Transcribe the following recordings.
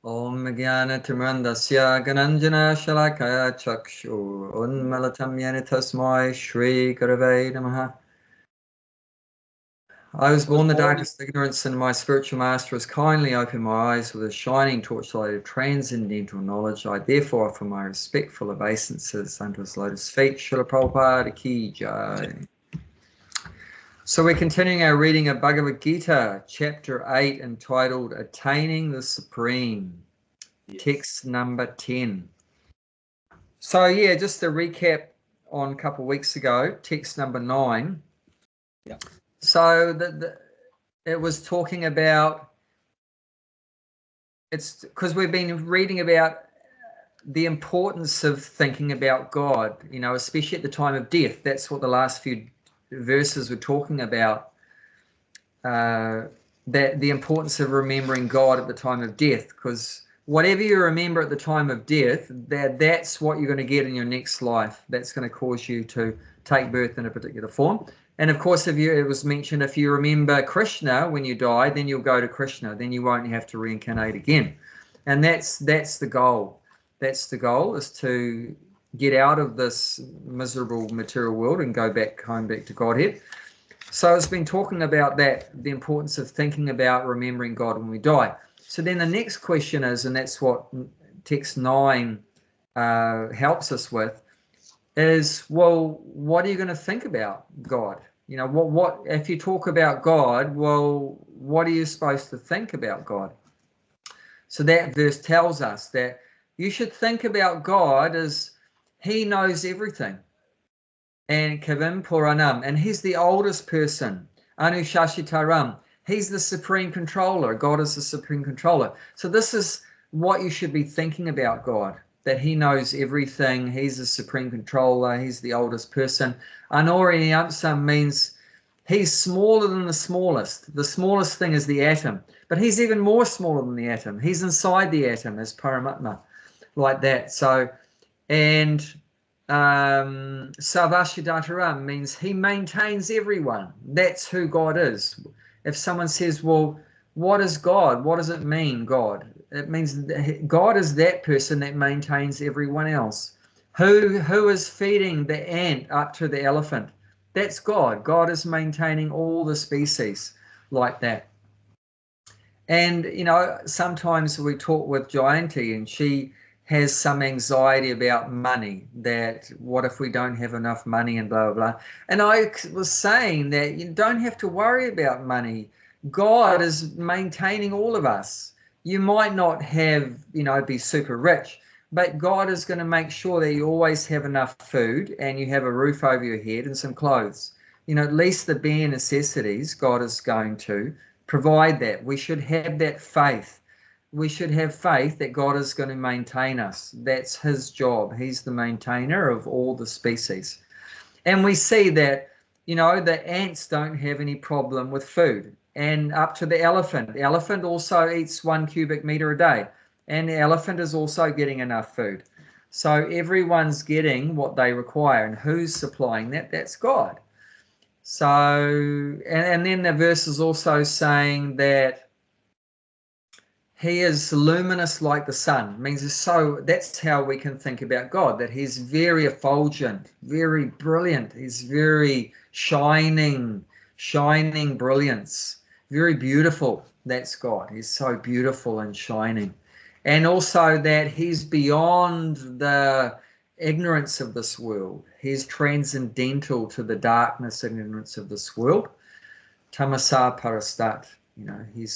Om Jnana Timrandasya Gananjana Shalakaya Chakshu Unmalatam Yana Tasmai Shri Gurave Namaha. I was born the darkest ignorance, and my spiritual master has kindly opened my eyes with a shining torchlight of transcendental knowledge. I therefore offer my respectful obeisances unto his lotus feet. Srila Prabhupada Ki Jai. So we're continuing our reading of Bhagavad Gita, chapter 8, entitled Attaining the Supreme. Yes. Text number 10. So yeah, just to recap on a couple of weeks ago, text number 9. Yeah. So it was talking about, it's because we've been reading about the importance of thinking about God, you know, especially at the time of death. That's what the last few verses were talking about, that the importance of remembering God at the time of death, because whatever you remember at the time of death, that's what you're going to get in your next life. That's going to cause you to take birth in a particular form. And of course, it was mentioned, if you remember Krishna when you die, then you'll go to Krishna. Then you won't have to reincarnate again. And that's the goal. That's the goal, is to get out of this miserable material world and go back home, back to Godhead. So it's been talking about that, the importance of thinking about remembering God when we die. So then the next question is, and that's what text 9 helps us with, is, well, what are you going to think about God? You know, what if you talk about God, well, what are you supposed to think about God? So that verse tells us that you should think about God as he knows everything. And Kavim Puranam, and he's the oldest person. Anushashitaram, he's the supreme controller. God is the supreme controller. So this is what you should be thinking about God, that he knows everything. He's the supreme controller. He's the oldest person. Anuriyamsam means he's smaller than the smallest. The smallest thing is the atom, but he's even more smaller than the atom. He's inside the atom as Paramatma, like that. So, and Sarvashidataram means he maintains everyone. That's who God is. If someone says, well, what is God? What does it mean, God? It means God is that person that maintains everyone else. Who is feeding the ant up to the elephant? That's God. God is maintaining all the species like that. And, you know, sometimes we talk with Jayanti, and she has some anxiety about money, that what if we don't have enough money and blah, blah, blah. And I was saying that you don't have to worry about money. God is maintaining all of us. You might not have, you know, be super rich, but God is going to make sure that you always have enough food and you have a roof over your head and some clothes. You know, at least the bare necessities, God is going to provide that. We should have that faith. We should have faith that God is going to maintain us. That's his job. He's the maintainer of all the species. And we see that, you know, the ants don't have any problem with food. And up to the elephant. The elephant also eats 1 cubic meter a day. And the elephant is also getting enough food. So everyone's getting what they require. And who's supplying that? That's God. So, and then the verse is also saying that he is luminous like the sun. It means so that's how we can think about God, that he's very effulgent, very brilliant. He's very shining brilliance, very beautiful. That's God. He's so beautiful and shining. And also that he's beyond the ignorance of this world. He's transcendental to the darkness and ignorance of this world. Tamasa parastat. You know, he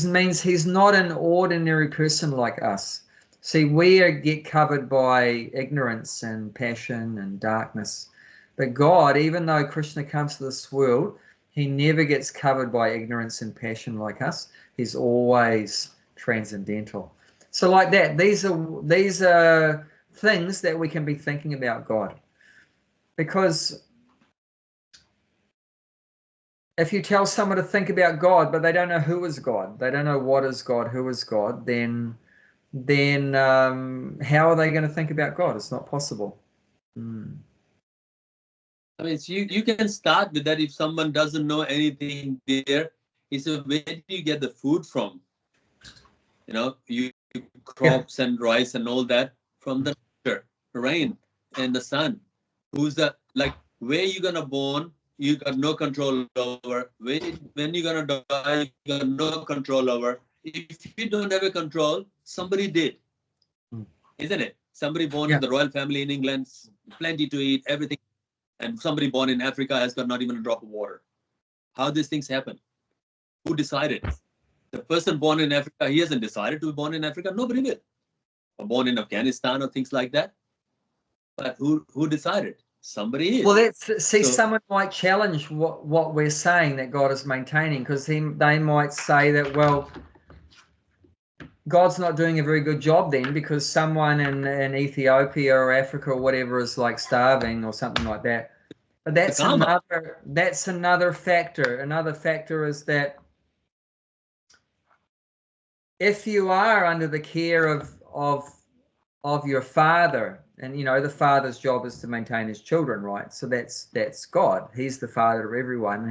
means he's not an ordinary person like us. See, we get covered by ignorance and passion and darkness. But God, even though Krishna comes to this world, he never gets covered by ignorance and passion like us. He's always transcendental. So like that, these are things that we can be thinking about God. Because if you tell someone to think about God, but they don't know who is God, they don't know what is God, who is God, then how are they going to think about God? It's not possible. I mean, you can start with that. If someone doesn't know anything there, he said, where do you get the food from? You know, you crops and rice and all that from the nature, rain and the sun. Who's the, like, where you gonna born, you got no control over. When you gonna die, you got no control over. If you don't have a control, somebody did, isn't it? Somebody born in the royal family in England, plenty to eat, everything, and somebody born in Africa has got not even a drop of water. How these things happen? Who decided? The person born in Africa, he hasn't decided to be born in Africa. Nobody will. Or born in Afghanistan or things like that. But who decided? Somebody is. Well, someone might challenge what we're saying that God is maintaining, because they might say that, well, God's not doing a very good job then, because someone in Ethiopia or Africa or whatever is like starving or something like that. But that's another factor. Another factor is that if you are under the care of your father, and you know the father's job is to maintain his children, right? So that's God. He's the father of everyone.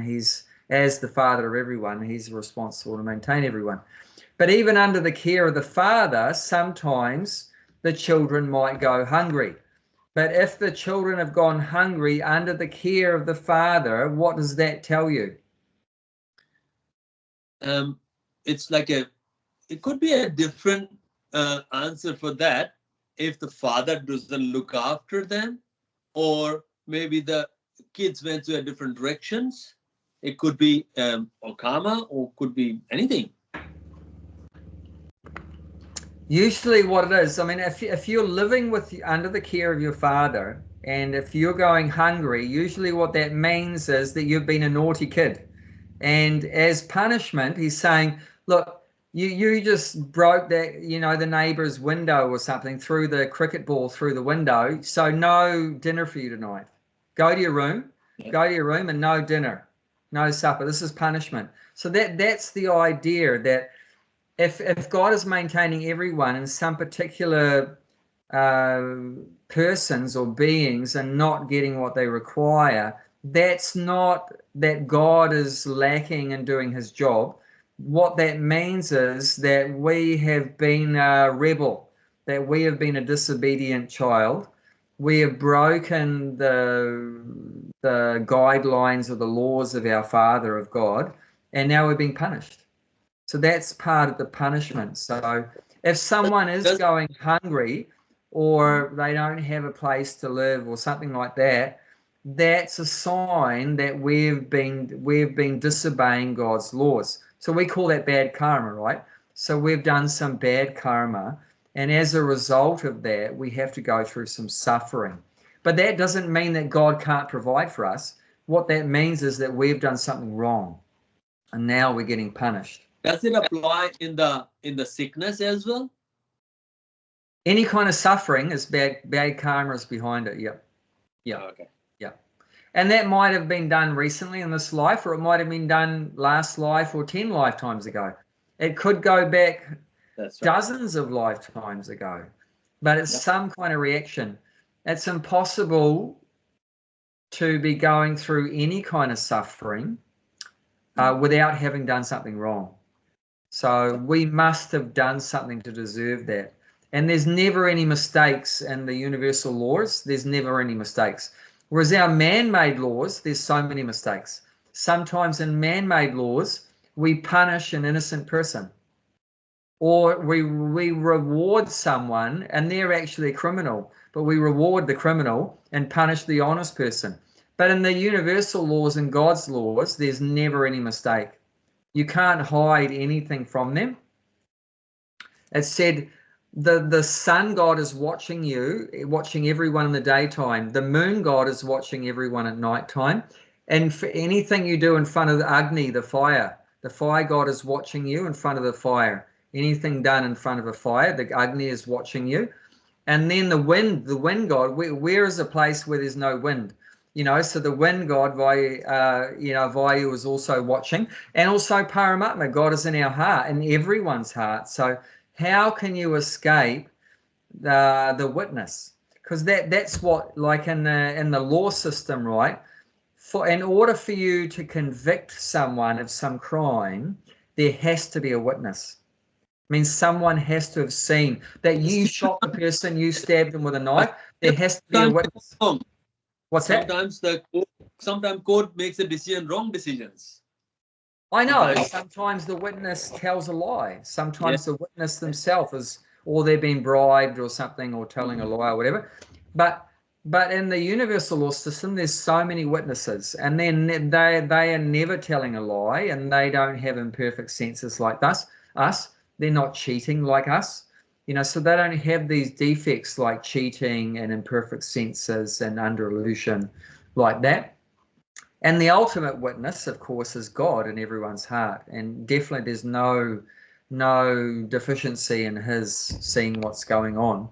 As the father of everyone, he's responsible to maintain everyone. But even under the care of the father, sometimes the children might go hungry. But if the children have gone hungry under the care of the father, what does that tell you? It's like it could be a different answer for that. If the father doesn't look after them, or maybe the kids went to a different directions. It could be or karma, or could be anything. Usually what it is, I mean, if you're living under the care of your father, and if you're going hungry, usually what that means is that you've been a naughty kid. And as punishment, he's saying, look, you just broke that, the neighbor's window or something, threw the cricket ball through the window. So no dinner for you tonight. Go to your room. Yeah. Go to your room and no dinner, no supper. This is punishment. So that's the idea, that if God is maintaining everyone, and some particular persons or beings are not getting what they require, that's not that God is lacking in doing his job. What that means is that we have been a rebel, that we have been a disobedient child. We have broken the guidelines or the laws of our Father, of God, and now we're being punished. So that's part of the punishment. So if someone is going hungry, or they don't have a place to live or something like that, that's a sign that we've been disobeying God's laws. So we call that bad karma, right? So we've done some bad karma, and as a result of that, we have to go through some suffering. But that doesn't mean that God can't provide for us. What that means is that we've done something wrong, and now we're getting punished. Does it apply in the sickness as well? Any kind of suffering is bad karma is behind it. Yep. Yeah. Okay. Yeah. And that might have been done recently in this life, or it might have been done last life or 10 lifetimes ago. It could go back dozens of lifetimes ago, but it's some kind of reaction. It's impossible to be going through any kind of suffering without having done something wrong. So we must have done something to deserve that. And there's never any mistakes in the universal laws. There's never any mistakes. Whereas our man-made laws, there's so many mistakes. Sometimes in man-made laws, we punish an innocent person, or we reward someone and they're actually a criminal, but we reward the criminal and punish the honest person. But in the universal laws and God's laws, there's never any mistake. You can't hide anything from them. It said the sun god is watching you, watching everyone in the daytime. The moon god is watching everyone at nighttime. And for anything you do in front of the Agni, the fire god is watching you in front of the fire. Anything done in front of a fire, the Agni is watching you. And then the wind god, where is a place where there's no wind? So the wind god, Vayu is also watching. And also Paramatma, God is in our heart, in everyone's heart. So how can you escape the witness? Because that's what, like in the law system, right? In order for you to convict someone of some crime, there has to be a witness. Means someone has to have seen that you shot the person, you stabbed them with a knife. There has to be a witness. What's that? Sometimes court makes a decision, wrong decisions. I know. Sometimes the witness tells a lie. Sometimes the witness themselves is, or they're being bribed or something, or telling a lie or whatever. But in the universal law system, there's so many witnesses, and then they are never telling a lie, and they don't have imperfect senses like us. They're not cheating like us. So they don't have these defects like cheating and imperfect senses and under illusion like that. And the ultimate witness, of course, is God in everyone's heart. And definitely there's no deficiency in his seeing what's going on.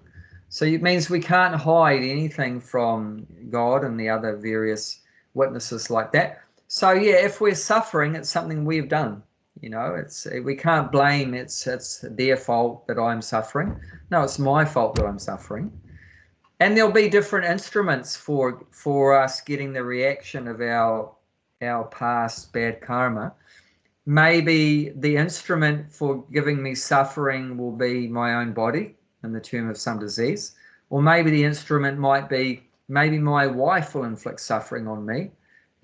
So it means we can't hide anything from God and the other various witnesses like that. So yeah, if we're suffering, it's something we've done. We can't blame it's their fault that I'm suffering. No, it's my fault that I'm suffering. And there'll be different instruments for us getting the reaction of our past bad karma. Maybe the instrument for giving me suffering will be my own body in the term of some disease. Or maybe the instrument might be, maybe my wife will inflict suffering on me,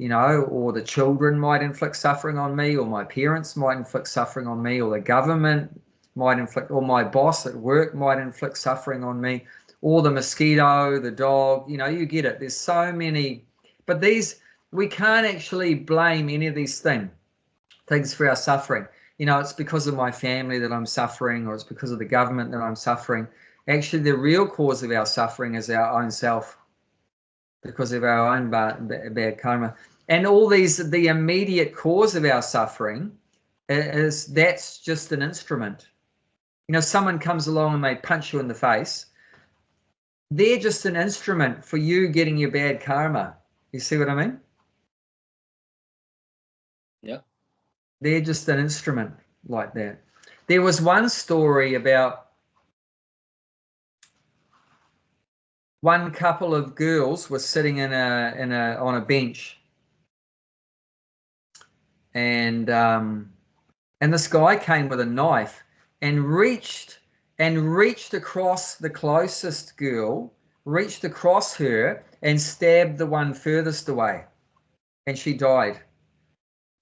or the children might inflict suffering on me, or my parents might inflict suffering on me, or the government might inflict, or my boss at work might inflict suffering on me. Or the mosquito, the dog, you get it. There's so many, but we can't actually blame any of these things for our suffering. It's because of my family that I'm suffering, or it's because of the government that I'm suffering. Actually, the real cause of our suffering is our own self, because of our own bad karma. And all the immediate cause of our suffering that's just an instrument. Someone comes along and they punch you in the face. They're just an instrument for you getting your bad karma. You see what I mean? Yeah. They're just an instrument like that. There was one story about one couple of girls were sitting on a bench, and this guy came with a knife and reached across the closest girl, reached across her and stabbed the one furthest away, and she died.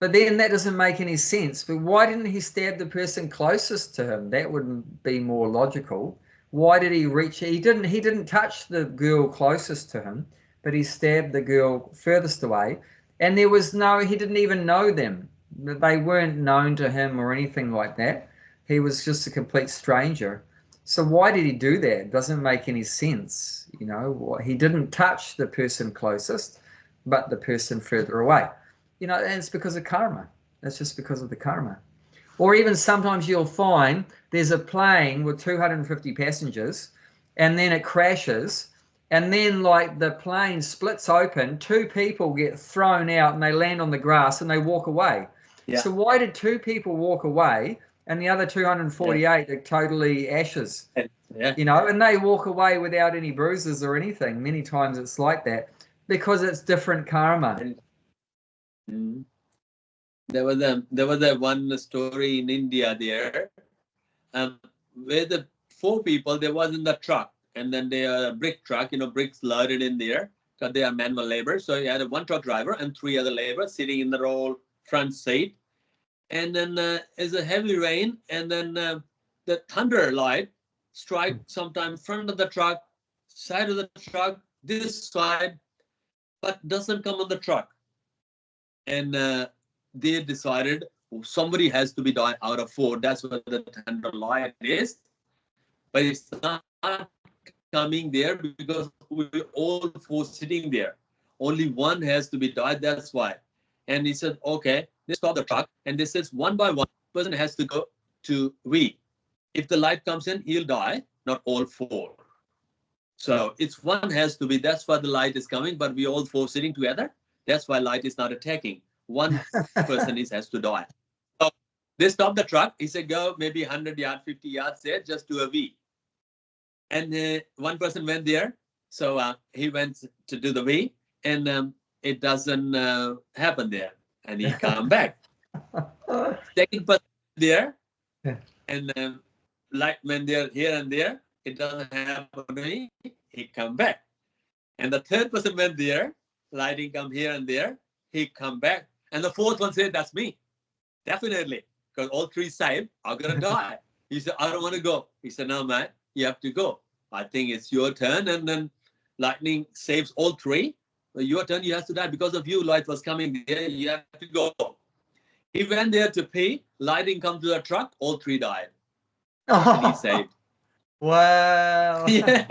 But then that doesn't make any sense. But why didn't he stab the person closest to him? That would be more logical. Why did he reach? He didn't touch the girl closest to him, but he stabbed the girl furthest away. And he didn't even know them. They weren't known to him or anything like that. He was just a complete stranger. So why did he do that? It doesn't make any sense. He didn't touch the person closest, but the person further away. And it's because of karma. It's just because of the karma. Or even sometimes you'll find there's a plane with 250 passengers, and then it crashes, and then like the plane splits open, two people get thrown out and they land on the grass and they walk away. Yeah. So why did two people walk away and the other 248 are totally ashes? Yeah. And they walk away without any bruises or anything. Many times it's like that because it's different karma. Mm. There was a one story in India there, where the four people, they was in the truck, and then they are a brick truck, bricks loaded in there because they are manual labor. So you had one truck driver and three other laborers sitting in the roll front seat, and then it's a heavy rain, and then the thunder light strike sometime front of the truck, side of the truck, this side, but doesn't come on the truck. And they decided somebody has to be died out of four. That's what the thunder light is. But it's not coming there because we're all four sitting there. Only one has to be died. That's why. And he said, okay, they stop the truck. And they says one by one person has to go to V. If the light comes in, he'll die, not all four. So it's one has to be. That's why the light is coming. But we all four sitting together. That's why light is not attacking. One person has to die. So they stopped the truck. He said, go maybe 100 yards, 50 yards there, just do a V. And one person went there. So he went to do the V, and it doesn't happen there. And he come back. Second person there, and like when they're here and there, it doesn't happen to me, he come back. And the third person went there, lightning come here and there, he come back. And the fourth one said, that's me. Definitely. Because all three sides are going to die. He said, I don't want to go. He said, no, man, you have to go. I think it's your turn. And then lightning saves all three. But your turn, you have to die. Because of you, light was coming there. You have to go. He went there to pay. Lightning come to the truck. All three died. And he saved. Wow. Yeah.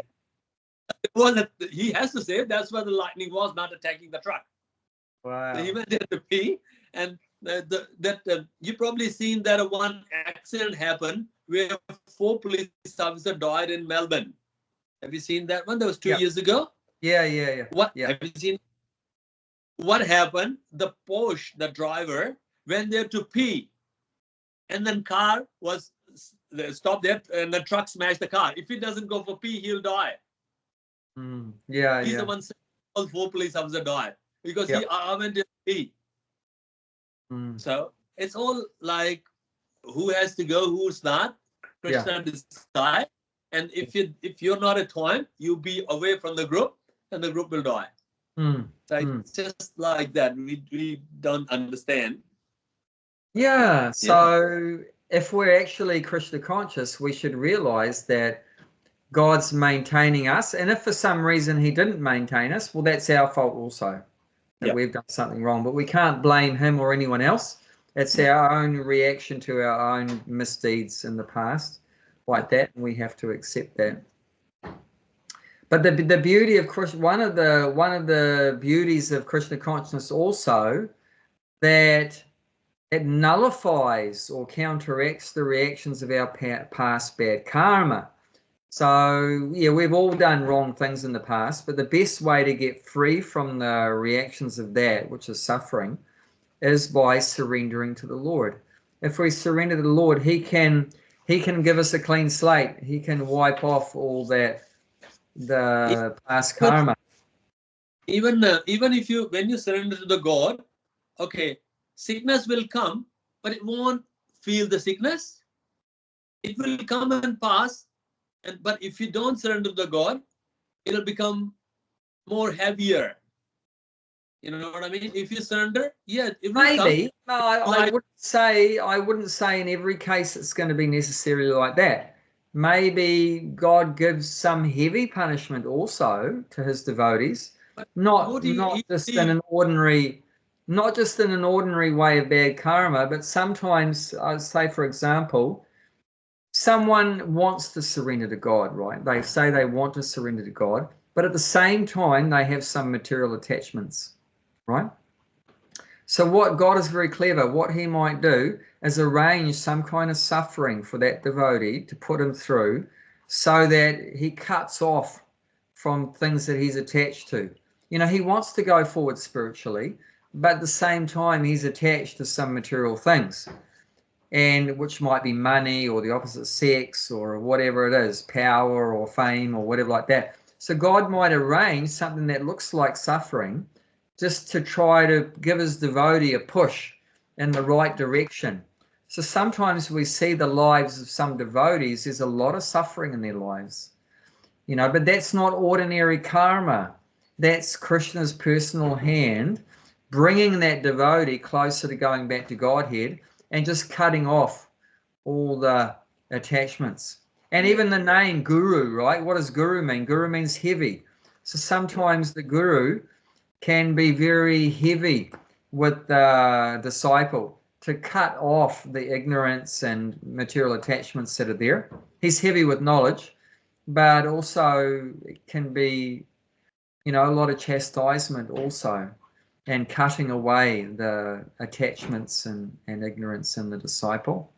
It wasn't, he has to save. That's why the lightning was not attacking the truck. Wow. So he went there to pee, and you probably seen that one accident happened where 4 police officers died in Melbourne. Have you seen that one? That was 2 years ago. Yeah. What have you seen? What happened? The Porsche, the driver, went there to pee, and then car was stopped there, and the truck smashed the car. If he doesn't go for pee, he'll die. He's the one saying all 4 police officers died because I went to pee. So it's all like who has to go, who's not. Krishna decide, and if you're not at home, you'll be away from the group, and the group will die. So it's just like that. We don't understand. Yeah. So if we're actually Krishna conscious, we should realize that God's maintaining us, and if for some reason he didn't maintain us, well, that's our fault also, that we've done something wrong. But we can't blame him or anyone else. It's our own reaction to our own misdeeds in the past, like that, and we have to accept that. But the beauty of Krishna, one of the beauties of Krishna consciousness also, that it nullifies or counteracts the reactions of our past bad karma. So, we've all done wrong things in the past, but the best way to get free from the reactions of that, which is suffering, is by surrendering to the Lord. If we surrender to the Lord, he can give us a clean slate. He can wipe off all that, the past karma. Even if when you surrender to the God, okay, sickness will come, but it won't feel the sickness. It will come and pass. But if you don't surrender to the God, it'll become more heavier. You know what I mean? If you surrender, it will maybe. come. No, I wouldn't say in every case it's going to be necessarily like that. Maybe God gives some heavy punishment also to his devotees, not just in an ordinary way of bad karma, but sometimes, I'd say, for example, someone wants to surrender to God, right? They say they want to surrender to God, but at the same time, they have some material attachments, right? So what God is very clever, what he might do is arrange some kind of suffering for that devotee to put him through so that he cuts off from things that he's attached to. He wants to go forward spiritually, but at the same time, he's attached to some material things, and which might be money or the opposite sex or whatever it is, power or fame or whatever like that. So God might arrange something that looks like suffering just to try to give his devotee a push in the right direction. So sometimes we see the lives of some devotees, there's a lot of suffering in their lives, but that's not ordinary karma. That's Krishna's personal hand bringing that devotee closer to going back to Godhead, and just cutting off all the attachments. And even the name guru, right? What does guru mean? Guru means heavy. So sometimes the guru can be very heavy with the disciple to cut off the ignorance and material attachments that are there. He's heavy with knowledge, but also it can be, a lot of chastisement also, and cutting away the attachments and ignorance in the disciple.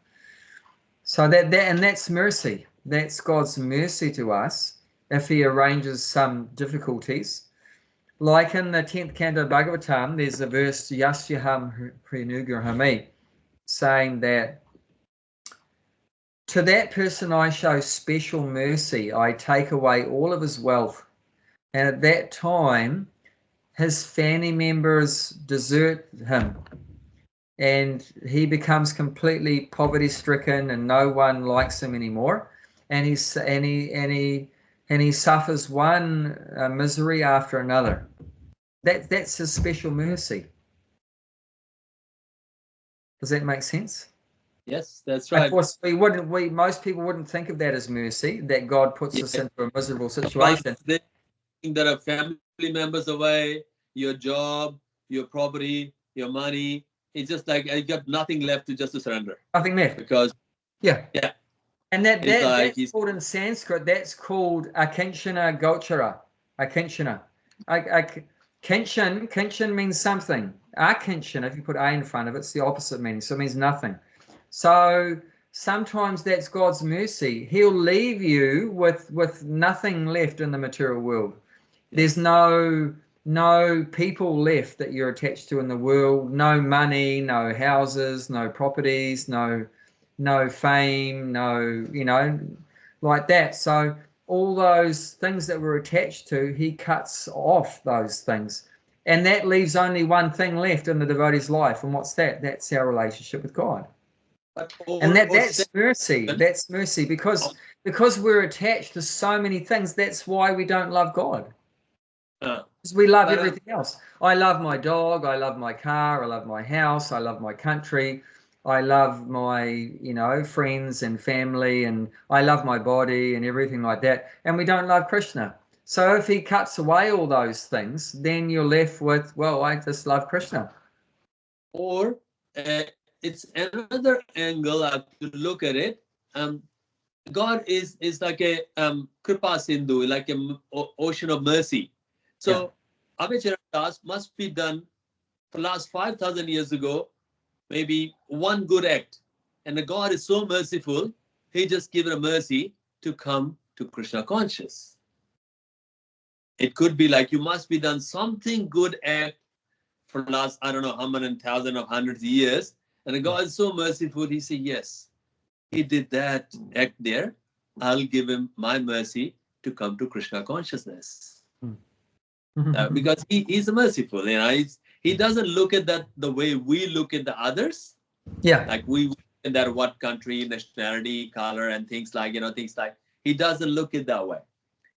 So that's mercy. That's God's mercy to us if he arranges some difficulties. Like in the 10th canto of Bhagavatam, there's a verse, Yasyaham Priyanugrahami, saying that to that person I show special mercy. I take away all of his wealth. And at that time, his family members desert him, and he becomes completely poverty-stricken, and no one likes him anymore. and he suffers one misery after another. That's his special mercy. Does that make sense? Yes, that's right. Of course, most people wouldn't think of that as mercy, that God puts us into a miserable situation. They think there are family members away, your job, your property, your money. It's just like I got nothing left to just to surrender. Nothing left. Because yeah. And that's called in Sanskrit, that's called akinchana gochara. Akinchana. Kinchan means something. Akinchana, if you put a in front of it, it's the opposite meaning. So it means nothing. So sometimes that's God's mercy. He'll leave you with nothing left in the material world. There's no people left that you're attached to in the world, no money, no houses, no properties, no fame, no, like that. So all those things that we're attached to, he cuts off those things. And that leaves only one thing left in the devotee's life. And what's that? That's our relationship with God. And that's mercy. That's mercy because we're attached to so many things. That's why we don't love God. Because we love everything else. I love my dog. I love my car. I love my house. I love my country. I love my, friends and family, and I love my body and everything like that. And we don't love Krishna. So if he cuts away all those things, then you're left with, well, I just love Krishna. Or it's another angle I have to look at it. God is like a Kripa Sindhu, like an ocean of mercy. So Abhijit Das must be done for the last 5,000 years ago, maybe one good act. And the God is so merciful, he just given a mercy to come to Krishna conscious. It could be like you must be done something good act for the last, I don't know how many thousand or hundreds of years. And the God is so merciful, he said, yes, he did that act there. I'll give him my mercy to come to Krishna consciousness. Because he's merciful. He doesn't look at that the way we look at the others. Yeah. Like we look at that what country, nationality, color, and things like, he doesn't look at that way.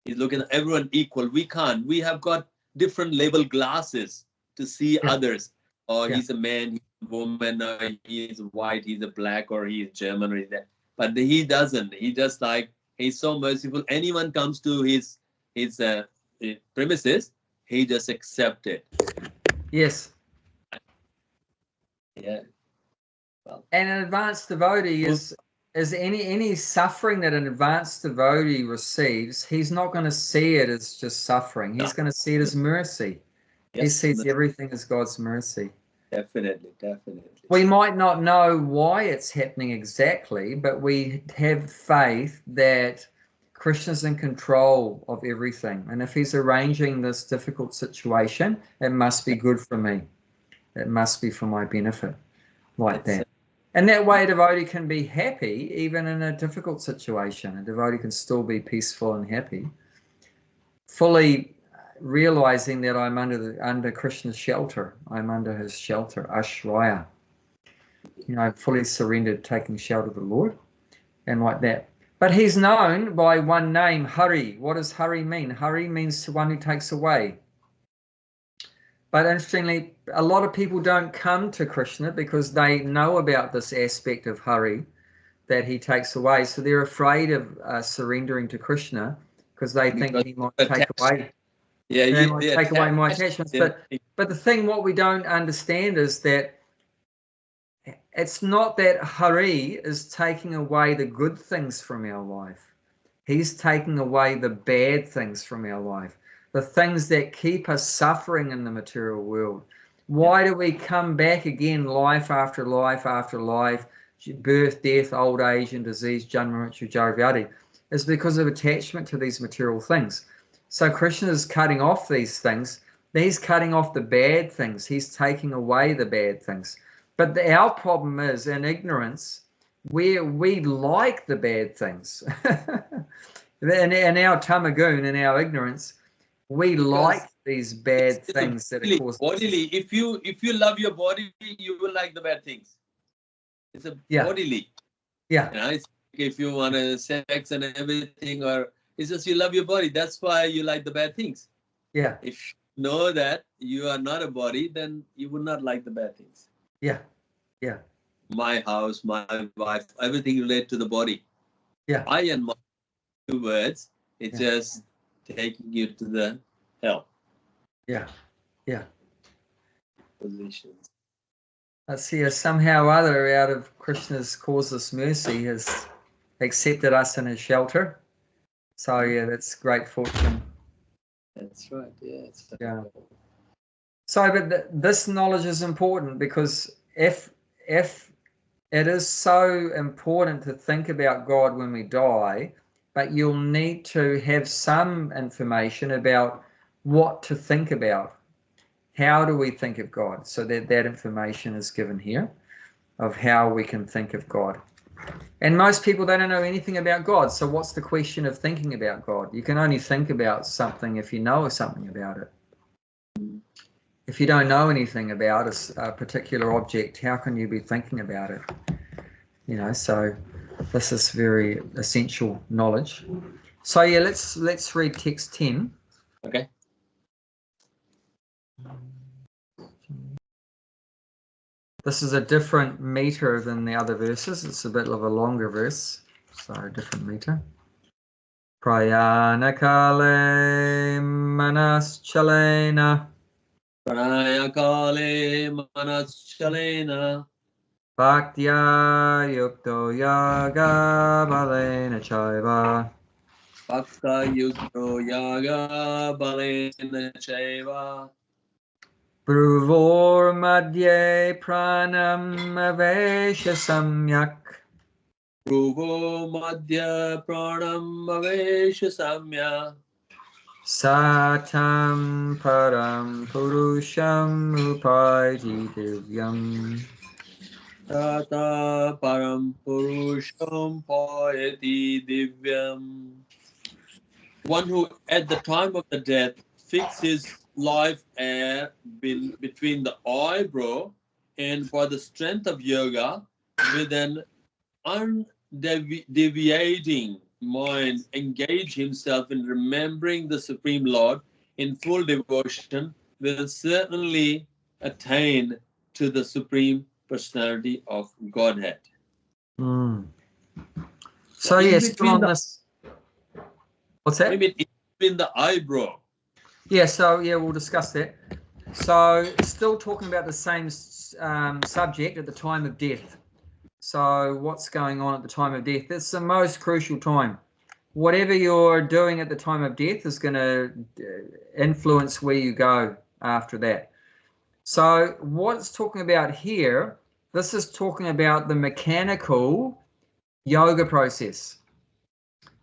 He's looking at everyone equal. We can't. We have got different label glasses to see others. Or he's a man, he's a woman, or he's white, he's a black, or he's German, or he's that. But he doesn't. He just he's so merciful. Anyone comes to his premises, he just accepts it. Yes. Yeah. Well, and an advanced devotee is any suffering that an advanced devotee receives, he's not going to see it as just suffering. He's going to see it as mercy. Yes. He sees everything as God's mercy. Definitely. We might not know why it's happening exactly, but we have faith that Krishna's in control of everything. And if he's arranging this difficult situation, it must be good for me. It must be for my benefit, like that. And that way a devotee can be happy even in a difficult situation. A devotee can still be peaceful and happy, fully realizing that I'm under Krishna's shelter. I'm under his shelter, Ashraya. I'm fully surrendered, taking shelter of the Lord, and like that. But he's known by one name, Hari. What does Hari mean? Hari means one who takes away. But interestingly, a lot of people don't come to Krishna because they know about this aspect of Hari, that he takes away. So they're afraid of surrendering to Krishna because they think he might take away. Take away my attachments. But the thing, what we don't understand is that it's not that Hari is taking away the good things from our life. He's taking away the bad things from our life, the things that keep us suffering in the material world. Why do we come back again, life after life after life, birth, death, old age, and disease, janma, mrityu, jara, vyadhi? It's because of attachment to these material things. So Krishna is cutting off these things. He's cutting off the bad things. He's taking away the bad things. But our problem is, in ignorance, we like the bad things. in our tamagun, in our ignorance, we like these bad things that are caused. Bodily, if you love your body, you will like the bad things. It's a bodily. Yeah. if you want to sex and everything, or it's just you love your body. That's why you like the bad things. Yeah. If you know that you are not a body, then you would not like the bad things. Yeah. Yeah. My house, my wife, everything related to the body. Yeah. I and my 2 words, it's Yeah. just taking you to the hell Yeah. Yeah. positions. Let's see, somehow or other, out of Krishna's causeless mercy, has accepted us in his shelter. So yeah, that's great fortune. That's right. Yeah. Yeah. So, but this knowledge is important, because if it is so important to think about God when we die, but you'll need to have some information about what to think about. How do we think of God? So that information is given here of how we can think of God. And most people, they don't know anything about God. So what's the question of thinking about God? You can only think about something if you know something about it. If you don't know anything about a particular object, how can you be thinking about it? You know, so this is very essential knowledge. So yeah, let's read text 10. Okay. This is a different meter than the other verses. It's a bit of a longer verse, so different meter. Prayanakale manaschalena Pranayakale manaschalena bhaktya yukto yaga balena chaiva Bhakta yukto yaga balena chaiva Bruvor madhye pranam avesha samyak Pruvo madhya pranam avesha samya Satam param purusham upaiti divyam. Tata param purusham payati divyam. One who at the time of the death fixed his life air between the eyebrow, and by the strength of yoga with an undeviating mind engage himself in remembering the Supreme Lord in full devotion, will certainly attain to the Supreme Personality of Godhead. So yes, still on this. What's that? Maybe in between the eyebrow. Yeah, so yeah, we'll discuss that. So still talking about the same subject at the time of death. So what's going on at the time of death? It's the most crucial time. Whatever you're doing at the time of death is going to influence where you go after that. So what it's talking about here, this is talking about the mechanical yoga process.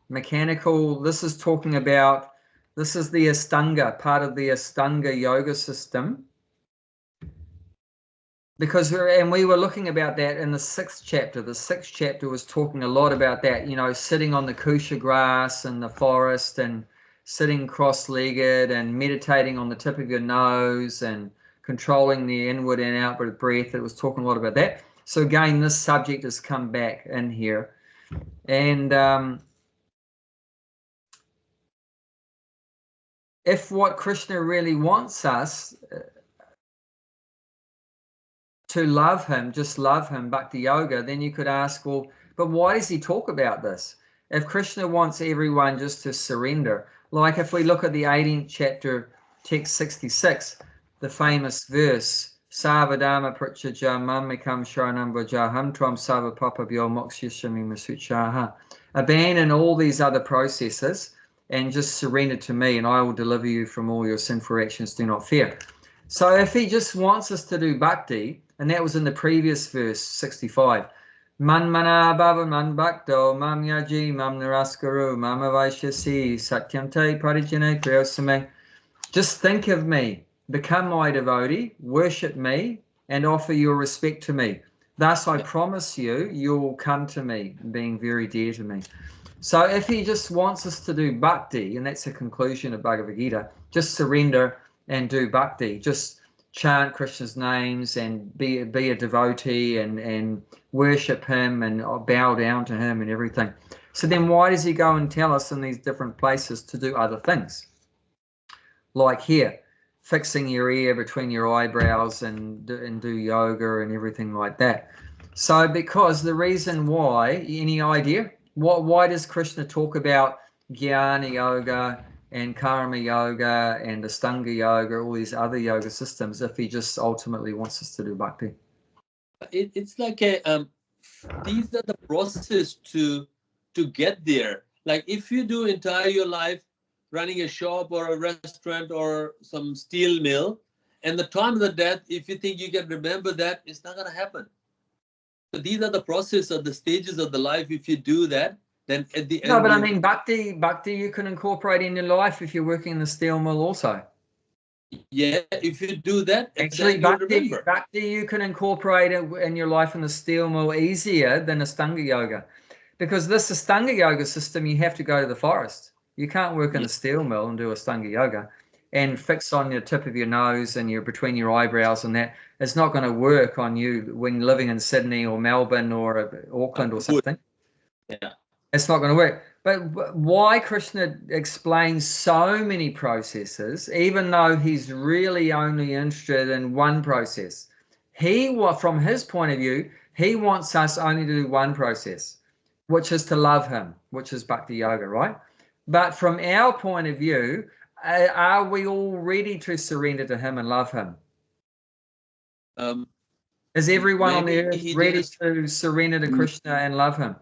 Mechanical, this is talking about, this is the Ashtanga, part of the Ashtanga yoga system. Because we were looking about that in the 6th chapter. The 6th chapter was talking a lot about that, you know, sitting on the kusha grass in the forest and sitting cross-legged and meditating on the tip of your nose and controlling the inward and outward breath. It was talking a lot about that. So again, this subject has come back in here. And if what Krishna really wants us to love him, just love him, bhakti yoga, then you could ask, well, but why does he talk about this? If Krishna wants everyone just to surrender, like if we look at the 18th chapter, text 66, the famous verse, Sarvadharma prachaja mamikam sharanam vrajaham tvam sarva papabhyo mokshishami masuchaha. Abandon all these other processes and just surrender to me, and I will deliver you from all your sinful actions. Do not fear. So if he just wants us to do bhakti, and that was in the previous verse, 65, man mana bhava man bhakto mam yaji mam naraskaru mam avaishyasi satyam te parijane priyosame. Just think of me, become my devotee, worship me, and offer your respect to me. Thus I promise you, you'll come to me, being very dear to me. So if he just wants us to do bhakti, and that's the conclusion of Bhagavad Gita, just surrender and do bhakti. Just chant Krishna's names and be a devotee and worship him and bow down to him and everything. So then why does he go and tell us in these different places to do other things? Like here, fixing your ear between your eyebrows and do yoga and everything like that. So because the reason why, any idea? Why does Krishna talk about Jnana Yoga and Karma Yoga and Ashtanga Yoga, all these other yoga systems, if he just ultimately wants us to do bhakti? It's like a these are the process to get there. Like if you do entire your life running a shop or a restaurant or some steel mill, and the time of the death, if you think you can remember that, it's not going to happen. So these are the process or the stages of the life. If you do that, then at the end. No, but I mean bhakti you can incorporate in your life if you're working in the steel mill also. Yeah, if you do that, actually bhakti you can incorporate it in your life in the steel mill easier than Ashtanga Yoga, because this Ashtanga Yoga system, you have to go to the forest. You can't work in the steel mill and do Ashtanga Yoga and fix on your tip of your nose and between your eyebrows, and that it's not going to work on you when living in Sydney or Melbourne or Auckland or something. Yeah, it's not going to work. But why Krishna explains so many processes, even though he's really only interested in one process? From his point of view, he wants us only to do one process, which is to love him, which is bhakti yoga, right? But from our point of view, are we all ready to surrender to him and love him? Is everyone on the earth ready to surrender to Krishna and love him?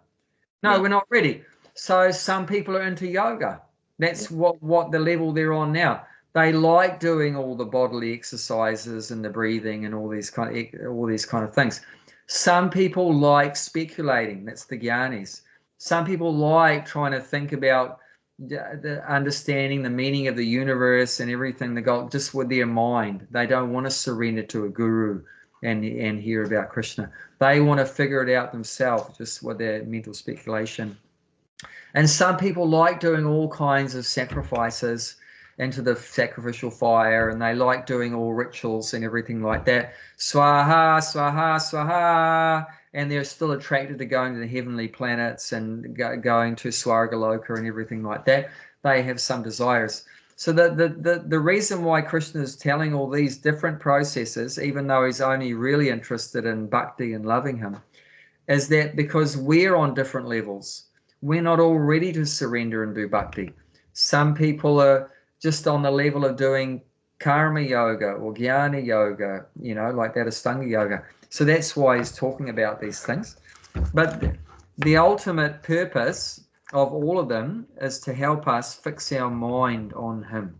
No, we're not ready. So some people are into yoga. That's what the level they're on now. They like doing all the bodily exercises and the breathing and all these kind of things. Some people like speculating. That's the jnanis. Some people like trying to think about the understanding the meaning of the universe and everything. They go just with their mind. They don't want to surrender to a guru and hear about Krishna. They want to figure it out themselves, just with their mental speculation. And some people like doing all kinds of sacrifices into the sacrificial fire, and they like doing all rituals and everything like that. Swaha, swaha, swaha. And they're still attracted to going to the heavenly planets and going to Swargaloka and everything like that. They have some desires. So the reason why Krishna is telling all these different processes, even though he's only really interested in bhakti and loving him, is that because we're on different levels. We're not all ready to surrender and do bhakti. Some people are just on the level of doing karma yoga or jnana yoga, like that Ashtanga yoga. So that's why he's talking about these things. But the ultimate purpose of all of them is to help us fix our mind on him.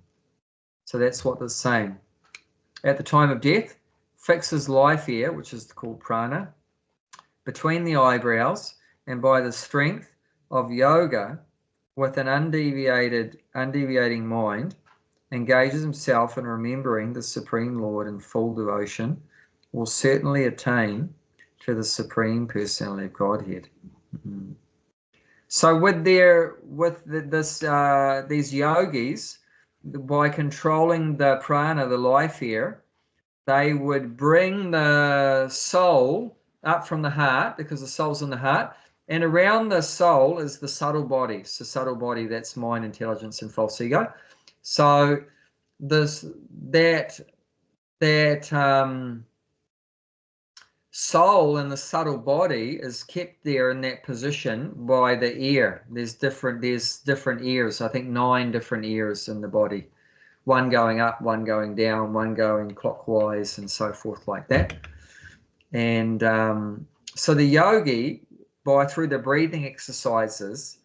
So that's what they're saying. At the time of death, fix his life here, which is called prana, between the eyebrows, and by the strength of yoga, with an undeviating mind, engages himself in remembering the Supreme Lord in full devotion, will certainly attain to the Supreme Personality of Godhead. Mm-hmm. So these yogis, by controlling the prana, the life here, they would bring the soul up from the heart, because the soul's in the heart, and around the soul is the subtle body. So subtle body, that's mind, intelligence, and false ego. So that soul in the subtle body is kept there in that position by the ear. There's different ears. I think 9 different ears in the body. One going up, one going down, one going clockwise, and so forth like that. And so the yogi, through the breathing exercises,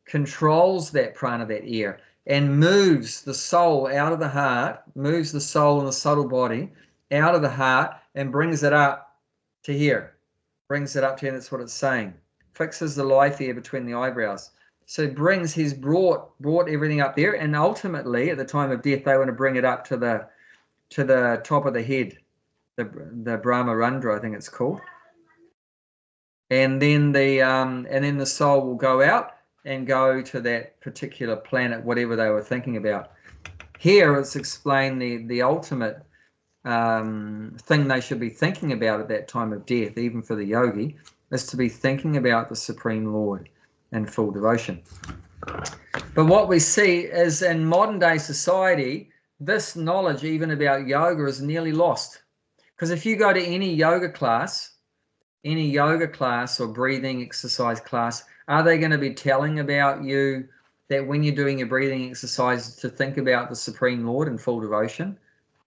controls that prana, that ear, and moves the soul out of the heart, moves the soul in the subtle body out of the heart and brings it up to here. Brings it up to here, that's what it's saying. Fixes the life here between the eyebrows. So he's brought everything up there, and ultimately at the time of death they want to bring it up to the top of the head, the Brahmarandra, I think it's called. And then the soul will go out and go to that particular planet, whatever they were thinking about. Here it's explained the ultimate thing they should be thinking about at that time of death, even for the yogi, is to be thinking about the Supreme Lord in full devotion. But what we see is in modern day society, this knowledge even about yoga is nearly lost. Because if you go to any yoga class or breathing exercise class, are they going to be telling about you that when you're doing your breathing exercises to think about the Supreme Lord in full devotion?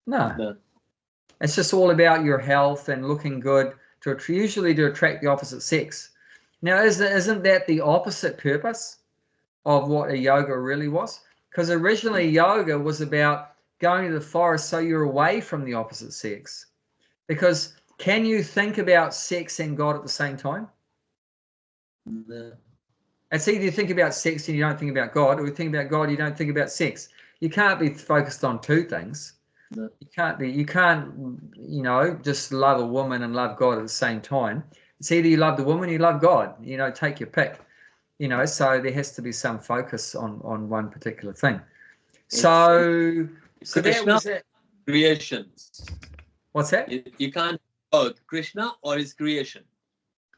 No. It's just all about your health and looking good, usually to attract the opposite sex. Now, isn't that the opposite purpose of what a yoga really was? Because originally yoga was about going to the forest so you're away from the opposite sex. Because can you think about sex and God at the same time? No. It's either you think about sex and you don't think about God, or you think about God and you don't think about sex. You can't be focused on two things. No. You can't, just love a woman and love God at the same time. It's either you love the woman or you love God, take your pick, so there has to be some focus on one particular thing. So that was it. Creations. What's that? You can't have both Krishna or his creation.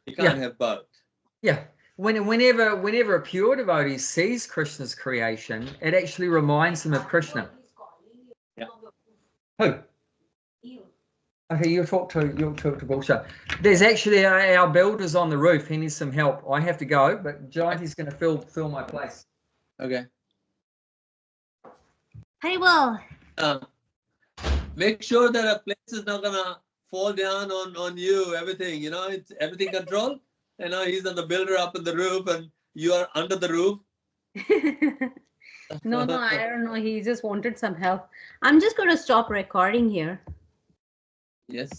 You can't have both. Yeah. Whenever a pure devotee sees Krishna's creation, it actually reminds them of Krishna. Yeah. Who? Okay, you'll talk to Gulsha. There's actually our builder's on the roof. He needs some help. I have to go, but Jayanti's going to fill my place. Okay. Haribol. Make sure that a place is not gonna fall down on you. Everything, it's everything controlled. He's on the builder up in the roof, and you are under the roof. No, I don't know. He just wanted some help. I'm just going to stop recording here. Yes.